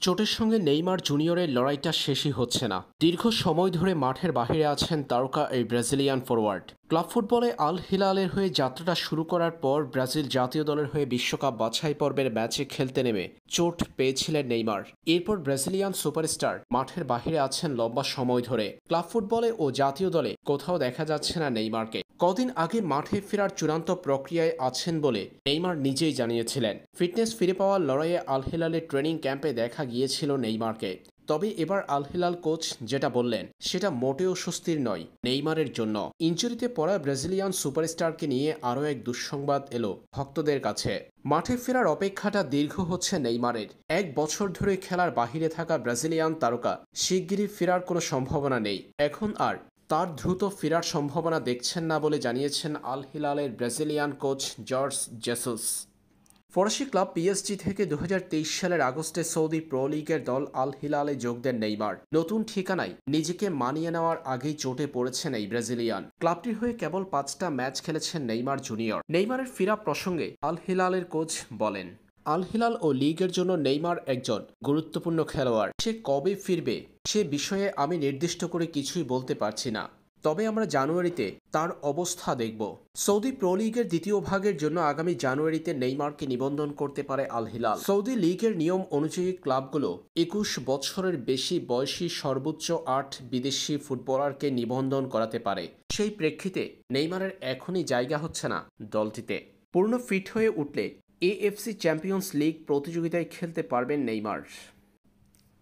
চোটের সঙ্গে নেইমার জুনিয়রের লড়াইটা শেষই হচ্ছে না। দীর্ঘ সময় ধরে মাঠের বাইরে আছেন তারকা এই ব্রাজিলিয়ান ফরোয়ার্ড। ক্লাব ফুটবলে আল হিলালের হয়ে যাত্রাটা শুরু করার পর ব্রাজিল জাতীয় দলের হয়ে বিশ্বকাপ বাছাই পর্বের ম্যাচে খেলতে নেমে চোট পেয়েছিলেন নেইমার। এরপর ব্রাজিলিয়ান সুপারস্টার মাঠের বাইরে আছেন লম্বা সময় ধরে। ক্লাব ফুটবলে ও জাতীয় দলে কোথাও দেখা যাচ্ছে না নেইমারকে। কদিন আগে মাঠে ফেরার চূড়ান্ত প্রক্রিয়ায় আছেন বলে নেইমার নিজেই জানিয়েছিলেন। ফিটনেস ফিরে পাওয়ার লড়াইয়ে আল হিলালের ট্রেনিং ক্যাম্পে দেখা গিয়েছিল নেইমারকে। তবে এবার আল হিলাল কোচ যেটা বললেন সেটা মোটেও স্বস্তির নয় নেইমারের জন্য। ইনজুরিতে পড়া ব্রাজিলিয়ান সুপারস্টারকে নিয়ে আরও এক দুঃসংবাদ এলো ভক্তদের কাছে। মাঠে ফেরার অপেক্ষাটা দীর্ঘ হচ্ছে নেইমারের। 1 বছর ধরে খেলার বাহিরে থাকা ব্রাজিলিয়ান তারকা শিগগিরই ফেরার কোনো সম্ভাবনা নেই। এখন আর তার দ্রুত ফেরার সম্ভাবনা দেখছেন না বলে জানিয়েছেন আল হিলালের ব্রাজিলিয়ান কোচ জর্জ জেসুস। ফরাসি ক্লাব পিএসজি থেকে 2023 সালের আগস্টে সৌদি প্রো লিগের দল আল হিলালে যোগ দেন নেইমার। নতুন ঠিকানায় নিজেকে মানিয়ে নেওয়ার আগেই চোটে পড়েছেন এই ব্রাজিলিয়ান। ক্লাবটির হয়ে কেবল 5টা ম্যাচ খেলেছেন নেইমার জুনিয়র। নেইমারের ফেরা প্রসঙ্গে আল হিলালের কোচ বলেন, আল হিলাল ও লিগের জন্য নেইমার একজন গুরুত্বপূর্ণ খেলোয়াড়। সে কবে ফিরবে সে বিষয়ে আমি নির্দিষ্ট করে কিছুই বলতে পারছি না, তবে আমরা জানুয়ারিতে তার অবস্থা দেখব। সৌদি প্রো লিগের দ্বিতীয় ভাগের জন্য আগামী জানুয়ারিতে নেইমারকে নিবন্ধন করতে পারে আল হিলাল। সৌদি লিগের নিয়ম অনুযায়ী ক্লাবগুলো 21 বছরের বেশি বয়সী সর্বোচ্চ 8 বিদেশি ফুটবলারকে নিবন্ধন করাতে পারে। সেই প্রেক্ষিতে নেইমারের এখনই জায়গা হচ্ছে না দলটিতে। পূর্ণ ফিট হয়ে উঠলে এএফসি চ্যাম্পিয়ন্স লিগ প্রতিযোগিতায় খেলতে পারবেন নেইমার।